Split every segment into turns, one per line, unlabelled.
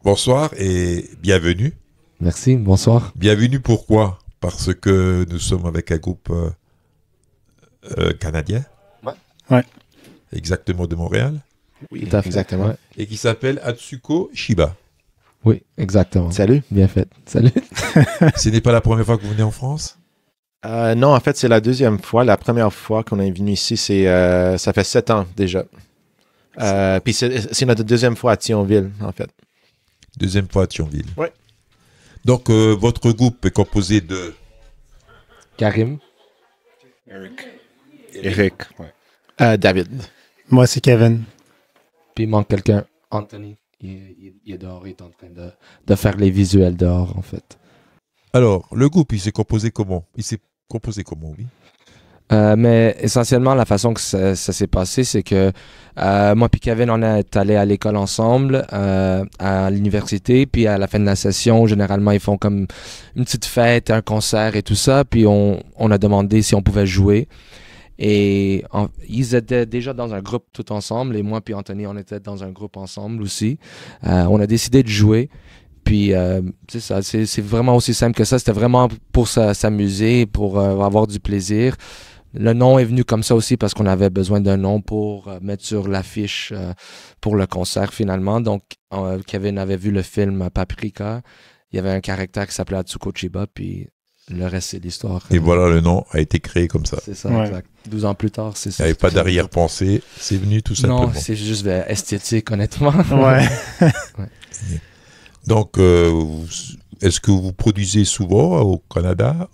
Bonsoir et bienvenue.
Merci, bonsoir.
Bienvenue pourquoi? Parce que nous sommes avec un groupe canadien.
Ouais.
Exactement de Montréal.
Oui, tout à fait.
Exactement.
Ouais.
Et qui s'appelle Atsuko Shiba.
Oui, exactement.
Salut.
Bien fait. Salut.
Ce n'est pas la première fois que vous venez en France?
Non, en fait, c'est la deuxième fois. La première fois qu'on est venu ici, ça fait 7 ans déjà. Puis c'est notre deuxième fois à Thionville, en fait.
Deuxième fois à Thionville.
Ouais.
Donc, votre groupe est composé de...
Karim.
Eric. Ouais. David.
Moi, c'est Kevin.
Puis il manque quelqu'un. Anthony. Il est dehors, il est en train de faire les visuels dehors, en fait.
Alors, le groupe, il s'est composé comment? Oui.
Mais essentiellement, la façon que ça s'est passé, c'est que moi et Kevin, on est allés à l'école ensemble, à l'université, puis à la fin de la session, généralement, ils font comme une petite fête, un concert et tout ça, puis on a demandé si on pouvait jouer. Et ils étaient déjà dans un groupe tout ensemble, et moi puis Anthony, on était dans un groupe ensemble aussi. On a décidé de jouer. Puis, c'est ça, c'est vraiment aussi simple que ça. C'était vraiment pour s'amuser, pour avoir du plaisir. Le nom est venu comme ça aussi parce qu'on avait besoin d'un nom pour mettre sur l'affiche pour le concert finalement. Donc, Kevin avait vu le film Paprika. Il y avait un caractère qui s'appelait Atsuko Chiba, puis le reste, c'est l'histoire.
Et voilà, le nom a été créé comme ça.
C'est ça,
Ouais.
exact. 12 ans plus tard, c'est
Il
ça.
n'y avait pas d'arrière-pensée, c'est venu tout simplement.
Non, c'est juste esthétique, honnêtement.
Ouais.
Donc, est-ce que vous produisez souvent au Canada?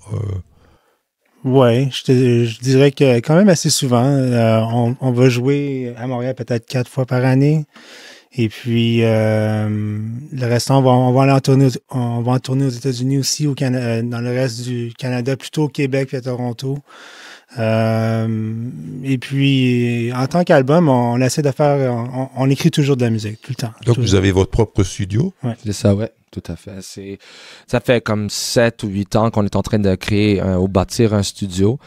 Ouais, je dirais que quand même assez souvent. On va jouer à Montréal peut-être 4 fois par année. Et puis, le restant, on va aller en tournée aux États-Unis aussi, dans le reste du Canada, plutôt au Québec et à Toronto. Et puis, en tant qu'album, on essaie de faire... On écrit toujours de la musique, tout le temps.
Donc,
toujours.
vous avez votre propre studio?
C'est ça, ouais, tout à fait. Ça fait comme 7 ou 8 ans qu'on est en train de créer ou bâtir un studio.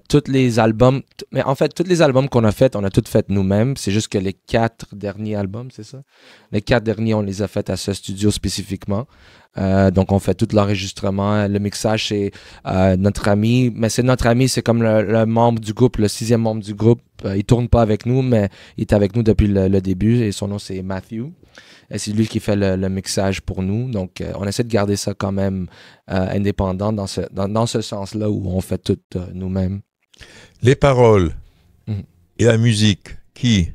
Tous les albums, mais en fait, tous les albums qu'on a faits, on a tous fait nous-mêmes. C'est juste que les 4 derniers albums, c'est ça? Les 4 derniers, on les a faits à ce studio spécifiquement. Donc, on fait tout l'enregistrement. Le mixage, c'est notre ami. Mais c'est notre ami, c'est comme le membre du groupe, le 6e membre du groupe. Il tourne pas avec nous, mais il est avec nous depuis le début. Et son nom, c'est Matthew. Et c'est lui qui fait le mixage pour nous. Donc, on essaie de garder ça quand même indépendant dans ce sens-là où on fait tout nous-mêmes.
Les paroles
Mhm.
et la musique, qui?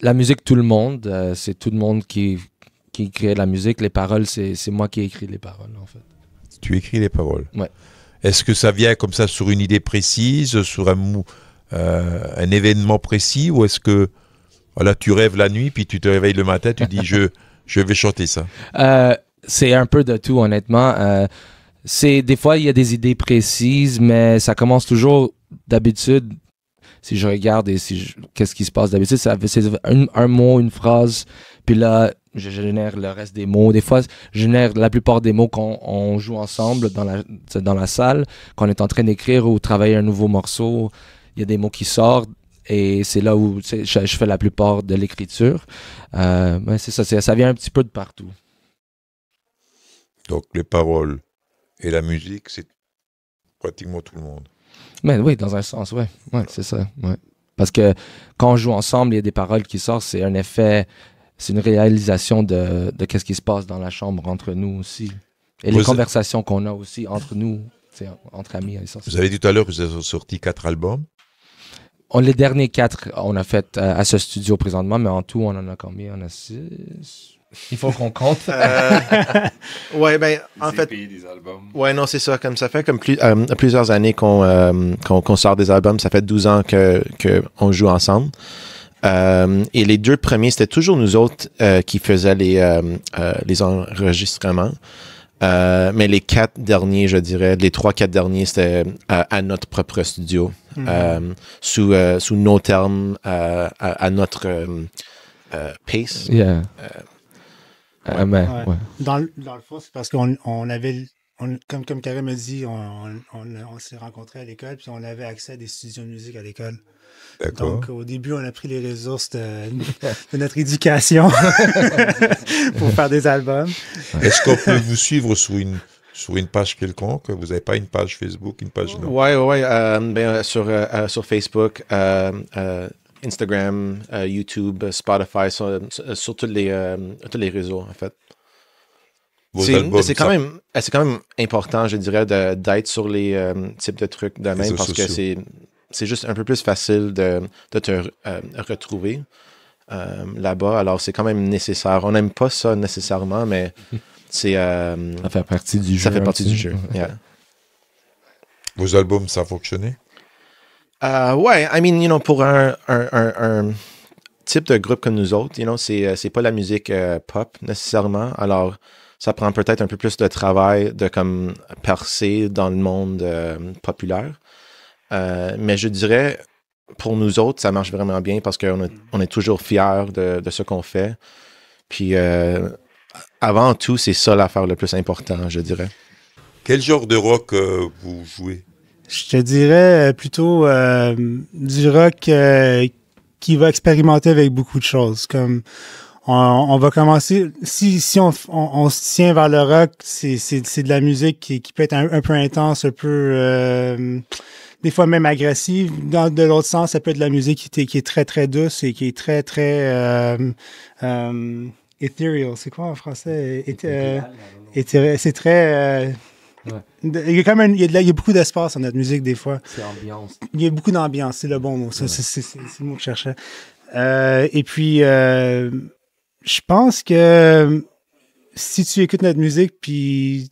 La musique, tout le monde. C'est tout le monde qui crée la musique. Les paroles, c'est moi qui ai écrit les paroles, en fait.
Tu écris les paroles.
Ouais.
Est-ce que ça vient comme ça sur une idée précise, sur un événement précis, ou est-ce que voilà, tu rêves la nuit, puis tu te réveilles le matin, tu dis je vais chanter ça?
C'est un peu de tout, honnêtement. Des fois, il y a des idées précises, mais ça commence toujours d'habitude. Si je regarde et qu'est-ce qui se passe d'habitude, c'est un mot, une phrase, puis là, je génère le reste des mots. Des fois, je génère la plupart des mots qu'on joue ensemble dans la salle, qu'on est en train d'écrire ou travailler un nouveau morceau. Il y a des mots qui sortent et c'est là où je fais la plupart de l'écriture. Mais c'est ça, ça vient un petit peu de partout.
Donc les paroles et la musique, c'est pratiquement tout le monde.
Mais oui, dans un sens, ouais, c'est ça. Ouais. Parce que quand on joue ensemble, il y a des paroles qui sortent, c'est un effet, c'est une réalisation de qu'est-ce qui se passe dans la chambre entre nous aussi. Et les conversations qu'on a aussi entre nous, entre amis.
Vous avez dit tout à l'heure que vous avez sorti 4 albums.
Les derniers 4, on a fait à ce studio présentement, mais en tout, on en a combien? On a 6. Il faut qu'on compte.
Ouais, ben, en fait.
Des albums.
Ouais, non, c'est ça. Comme ça fait comme plusieurs années qu'on sort des albums. Ça fait 12 ans qu'on joue ensemble. Et les 2 premiers, c'était toujours nous autres qui faisaient les enregistrements. Mais les 4 derniers, je dirais, les 3-4 derniers, c'était à notre propre studio. Sous nos termes, à notre pace.
Yeah.
Ouais. Dans le fond, c'est parce qu'on comme Karim a dit, on s'est rencontrés à l'école, puis on avait accès à des studios de musique à l'école.
D'accord.
Donc, au début, on a pris les ressources de notre éducation pour faire des albums.
Est-ce qu'on peut vous suivre sur une page quelconque? Vous n'avez pas une page Facebook, une page non?
Ouais, sur Facebook, Instagram, YouTube, Spotify, sur tous les réseaux, en fait. C'est quand même important, je dirais, d'être sur les types de trucs de même parce que c'est juste un peu plus facile de te retrouver là-bas. Alors, c'est quand même nécessaire. On n'aime pas ça nécessairement, mais c'est...
ça fait partie du jeu.
Ça fait partie du jeu, yeah.
Vos albums, ça a fonctionné?
Ouais, I mean, pour un type de groupe comme nous autres, c'est pas la musique pop nécessairement. Alors, ça prend peut-être un peu plus de travail de comme percer dans le monde populaire. Mais je dirais, pour nous autres, ça marche vraiment bien parce qu'on est toujours fiers de ce qu'on fait. Puis, avant tout, c'est ça l'affaire le plus important, je dirais.
Quel genre de rock vous jouez?
Je te dirais plutôt du rock qui va expérimenter avec beaucoup de choses. Comme on va commencer, si on se tient vers le rock, c'est de la musique qui peut être un peu intense, un peu des fois même agressive. De l'autre sens, ça peut être de la musique qui est très très douce et qui est très très ethereal. C'est quoi en français? C'est très ouais. Il y a beaucoup d'espace dans notre musique des fois.
C'est ambiance.
Il y a beaucoup d'ambiance, c'est le bon mot. C'est le mot que je cherchais. Et puis, je pense que si tu écoutes notre musique, puis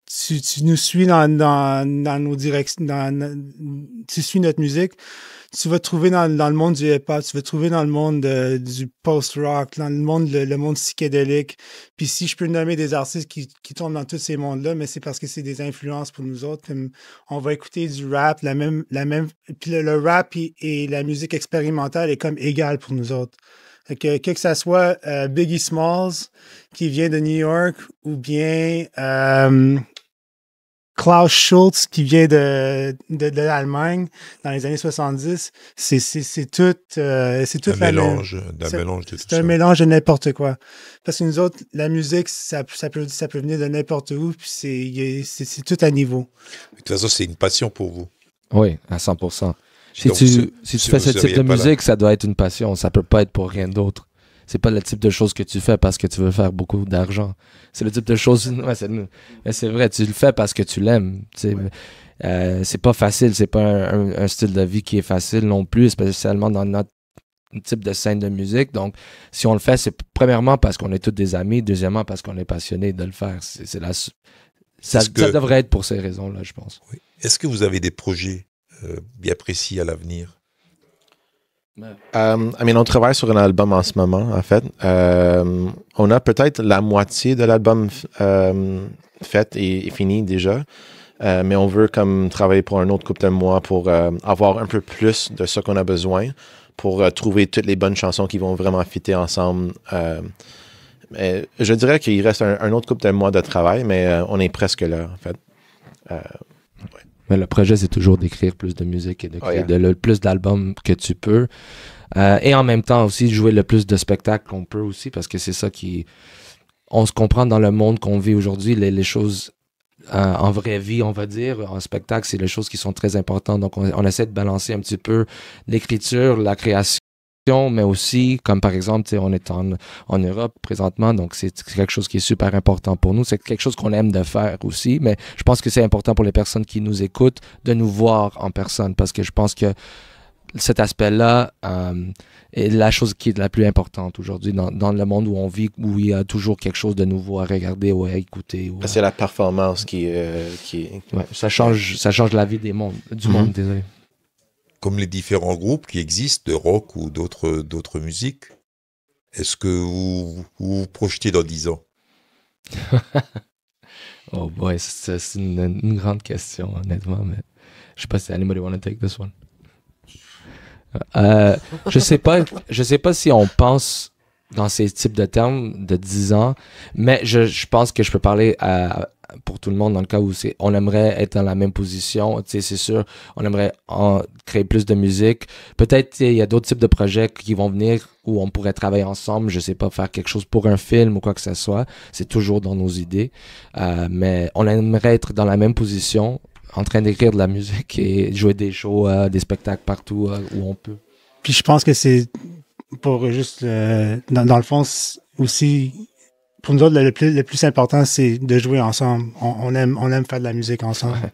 tu nous suis dans nos directions, tu suis notre musique, tu vas te trouver dans le monde du hip-hop, tu vas te trouver dans le monde du post-rock, dans le monde psychédélique. Puis si je peux nommer des artistes qui tombent dans tous ces mondes-là, mais c'est parce que c'est des influences pour nous autres. Comme on va écouter du rap, puis le rap et la musique expérimentale est comme égale pour nous autres. Que ça soit Biggie Smalls qui vient de New York ou bien Klaus Schulze qui vient de l'Allemagne dans les années 70, c'est tout
un mélange de tout ça.
C'est un mélange de n'importe quoi. Parce que nous autres, la musique, ça peut venir de n'importe où, puis c'est tout à niveau.
De toute façon, c'est une passion pour vous.
Oui, à 100%. Si tu fais ce type de musique, ça doit être une passion. Ça peut pas être pour rien d'autre. C'est pas le type de choses que tu fais parce que tu veux faire beaucoup d'argent. C'est le type de choses... Ouais, c'est vrai, tu le fais parce que tu l'aimes. Ouais. C'est pas facile, c'est pas un style de vie qui est facile non plus, spécialement dans notre type de scène de musique. Donc, si on le fait, c'est premièrement parce qu'on est tous des amis, deuxièmement parce qu'on est passionné de le faire. Ça devrait être pour ces raisons-là, je pense.
Oui. Est-ce que vous avez des projets bien précis à l'avenir?
On travaille sur un album en ce moment, en fait. On a peut-être la moitié de l'album fait et fini déjà. Mais on veut comme travailler pour un autre couple de mois pour avoir un peu plus de ce qu'on a besoin pour trouver toutes les bonnes chansons qui vont vraiment fitter ensemble. Mais je dirais qu'il reste un autre couple de mois de travail, mais on est presque là, en fait. Ouais.
Mais le projet, c'est toujours d'écrire plus de musique et de créer le plus d'albums que tu peux. Et en même temps aussi, jouer le plus de spectacles qu'on peut aussi, parce que c'est ça qui... On se comprend dans le monde qu'on vit aujourd'hui, les choses en vraie vie, on va dire. En spectacle, c'est les choses qui sont très importantes. Donc, on essaie de balancer un petit peu l'écriture, la création, mais aussi, comme par exemple, on est en Europe présentement, donc c'est quelque chose qui est super important pour nous. C'est quelque chose qu'on aime de faire aussi, mais je pense que c'est important pour les personnes qui nous écoutent de nous voir en personne, parce que je pense que cet aspect-là est la chose qui est la plus importante aujourd'hui dans le monde où on vit, où il y a toujours quelque chose de nouveau à regarder ou à écouter.
C'est la performance qui...
Ouais, ça change la vie du monde, désolé.
Comme les différents groupes qui existent de rock ou d'autres musiques, est-ce que vous vous projetez dans 10 ans?
Oh boy, c'est une grande question, honnêtement, mais je sais pas si anybody want to take this one. Je sais pas si on pense dans ces types de termes de 10 ans, mais je pense que je peux parler pour tout le monde dans le cas où on aimerait être dans la même position. C'est sûr, on aimerait créer plus de musique. Peut-être il y a d'autres types de projets qui vont venir où on pourrait travailler ensemble. Je sais pas, faire quelque chose pour un film ou quoi que ce soit. C'est toujours dans nos idées. Mais on aimerait être dans la même position, en train d'écrire de la musique et jouer des shows, des spectacles partout où on peut.
Puis je pense que c'est pour juste, dans le fond, aussi, pour nous autres, le plus important, c'est de jouer ensemble. On aime faire de la musique ensemble. Ouais.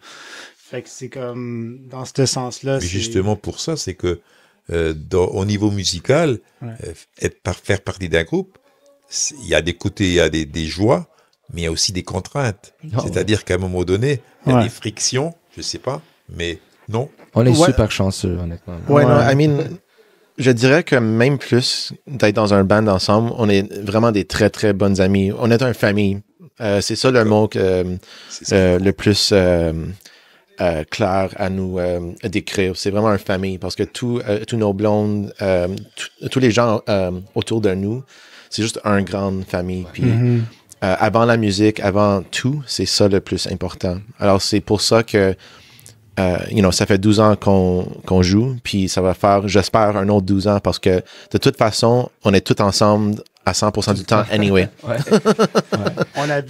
Fait que c'est comme, dans ce sens-là.
Mais justement pour ça, c'est que au niveau musical, faire partie d'un groupe, il y a des côtés, il y a des joies, mais il y a aussi des contraintes. C'est-à-dire qu'à un moment donné, il y a des frictions, je sais pas, mais non.
On est super chanceux, honnêtement.
Non, I mean, je dirais que même plus d'être dans un band ensemble, on est vraiment des très, très bonnes amies. On est une famille. C'est ça le mot le plus clair à nous décrire. C'est vraiment une famille parce que tous nos blondes, tous les gens autour de nous, c'est juste une grande famille. Puis avant la musique, avant tout, c'est ça le plus important. Alors c'est pour ça que ça fait 12 ans qu'on joue, puis ça va faire, j'espère, un autre 12 ans parce que de toute façon, on est tous ensemble à 100% du temps anyway.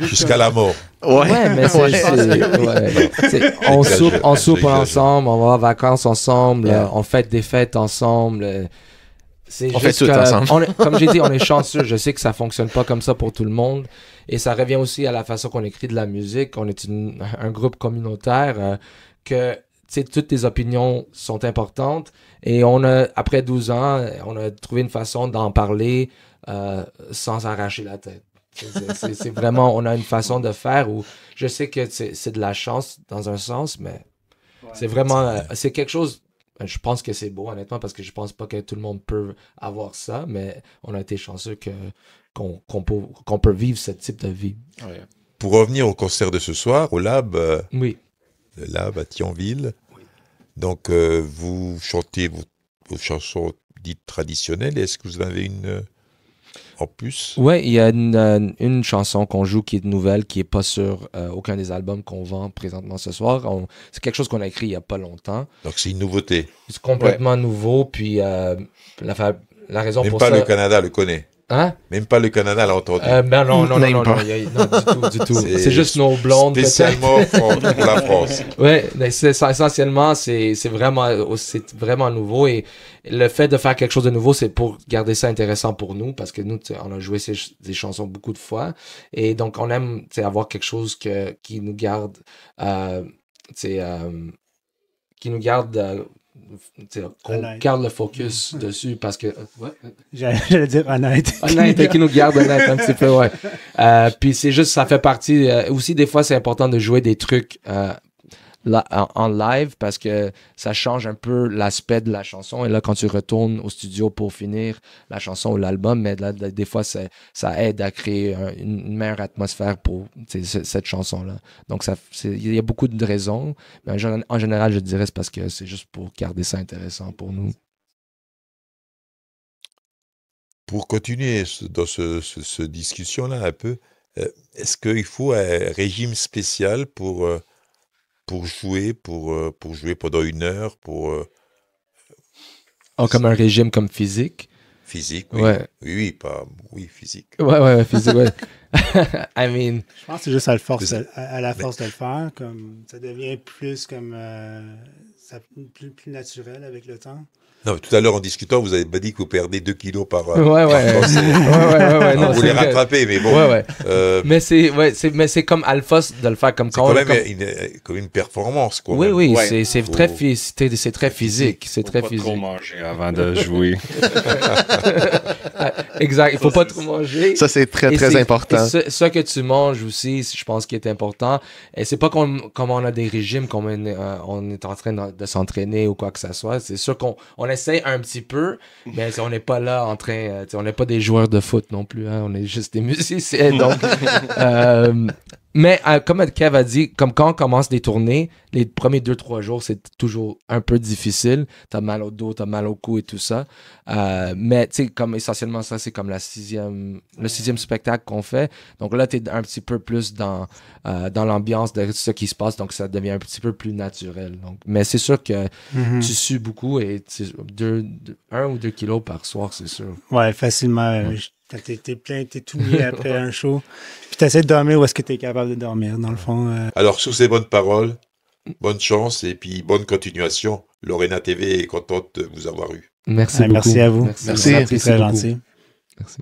Jusqu'à la mort.
Ouais, mais on soupe ensemble, on va en vacances ensemble, on fête des fêtes ensemble.
On fait tout ensemble.
Comme j'ai dit, on est chanceux. Je sais que ça fonctionne pas comme ça pour tout le monde. Et ça revient aussi à la façon qu'on écrit de la musique. On est un groupe communautaire que toutes les opinions sont importantes. Et après 12 ans, on a trouvé une façon d'en parler sans arracher la tête. C'est vraiment, on a une façon de faire où je sais que c'est de la chance dans un sens, mais c'est vraiment, c'est quelque chose. Je pense que c'est beau, honnêtement, parce que je pense pas que tout le monde peut avoir ça, mais on a été chanceux qu'on peut vivre ce type de vie.
Ouais. Pour revenir au concert de ce soir, au Lab,
oui.
Le Lab à Thionville, donc vous chantez vos chansons dites traditionnelles. Est-ce que vous en avez une en plus?
Oui, il y a une chanson qu'on joue qui est nouvelle, qui n'est pas sur aucun des albums qu'on vend présentement ce soir. C'est quelque chose qu'on a écrit il n'y a pas longtemps.
Donc c'est une nouveauté.
C'est complètement nouveau, puis la raison
Même
pour
ça...
ça...
Même pas le Canada le connaît.
Hein?
Même pas le Canada l'a entendu.
Non, du tout. C'est juste nos blondes.
Spécialement pour la France.
Oui, essentiellement, c'est vraiment nouveau. Et le fait de faire quelque chose de nouveau, c'est pour garder ça intéressant pour nous, parce que nous, on a joué des chansons beaucoup de fois. Et donc, on aime avoir quelque chose qui nous garde... qui nous garde... qu'on garde le focus dessus parce que
j'allais dire honnête
qui nous garde honnête un petit peu, puis c'est juste, ça fait partie aussi, des fois c'est important de jouer des trucs en live parce que ça change un peu l'aspect de la chanson, et là quand tu retournes au studio pour finir la chanson ou l'album, mais là des fois ça aide à créer une meilleure atmosphère pour cette chanson-là. Donc il y a beaucoup de raisons, mais en général je dirais c'est parce que c'est juste pour garder ça intéressant pour nous.
Pour continuer dans ce discussion-là un peu, est-ce qu'il faut un régime spécial pour jouer pendant 1 heure,
comme un régime comme physique?
Physique, oui.
Ouais.
Oui, physique.
Ouais, physique, ouais. I mean...
Je pense que c'est juste à la force de le faire, comme ça devient plus comme plus naturel avec le temps.
Non, tout à l'heure en discutant, vous avez dit que vous perdez 2 kilos par
ouais.
Non, vous les rattrapez, mais bon.
Mais c'est comme Alpha de le faire comme
quand même comme une performance, quoi.
Oui, c'est très physique. C'est très
faut
physique.
Pas trop manger avant de jouer.
Exact, il faut pas trop manger.
Ça, c'est très important.
Ce que tu manges aussi, je pense qu'il est important. Et c'est pas comme on a des régimes, comme on est en train de s'entraîner ou quoi que ce soit. C'est sûr qu'on essaie un petit peu, mais on n'est pas là en train... on n'est pas des joueurs de foot non plus, hein, on est juste des musiciens. Donc, Mais comme Kev a dit, comme quand on commence des tournées, les premiers 2-3 jours, c'est toujours un peu difficile. T'as mal au dos, t'as mal au cou et tout ça. Mais tu sais, comme essentiellement ça, c'est comme le sixième spectacle qu'on fait. Donc là, t'es un petit peu plus dans l'ambiance de ce qui se passe, donc ça devient un petit peu plus naturel. Donc, mais c'est sûr que tu sues beaucoup et 1 ou 2 kilos par soir, c'est sûr.
Ouais, facilement. T'es plein, t'es tout mis après un show. Puis t'essaies de dormir où est-ce que t'es capable de dormir, dans le fond.
Alors, sur ces bonnes paroles, bonne chance et puis bonne continuation. Lorena TV est contente de vous avoir eu.
Merci beaucoup.
Merci à vous.
Merci.
C'est très gentil.
Merci.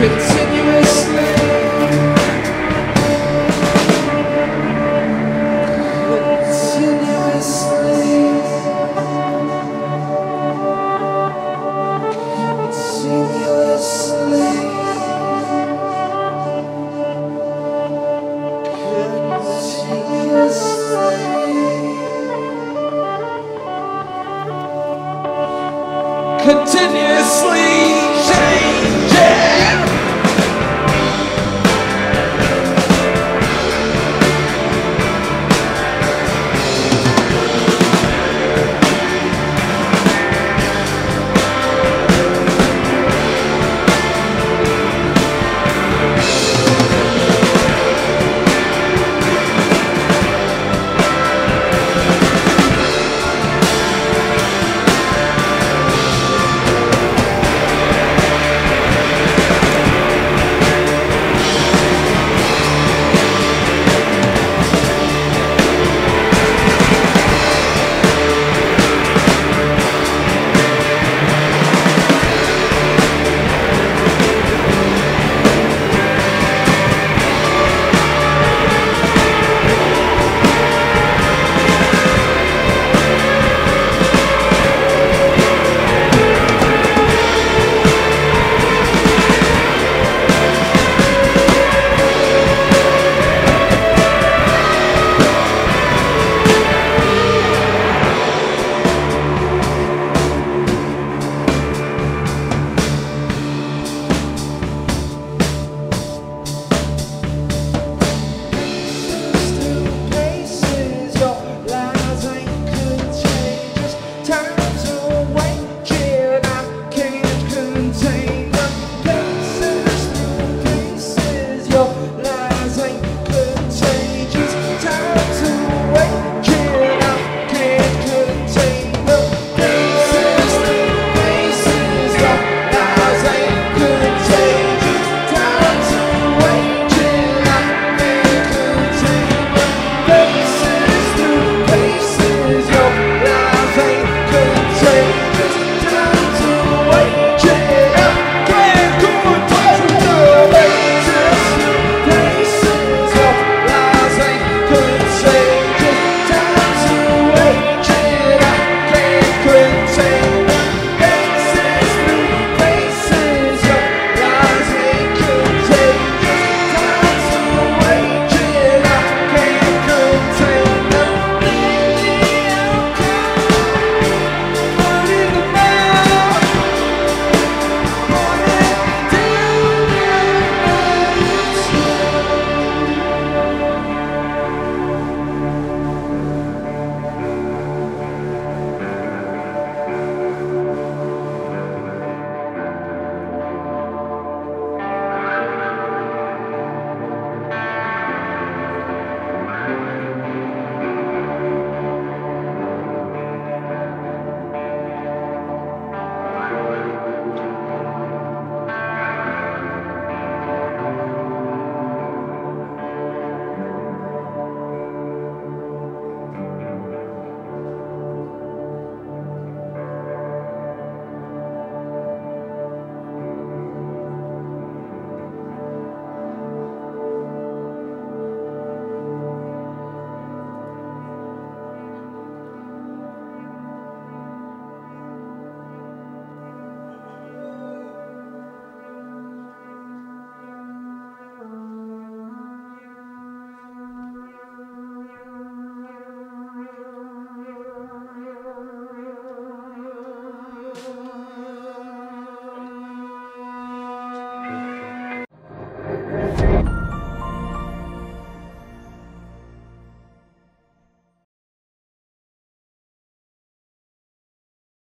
can see.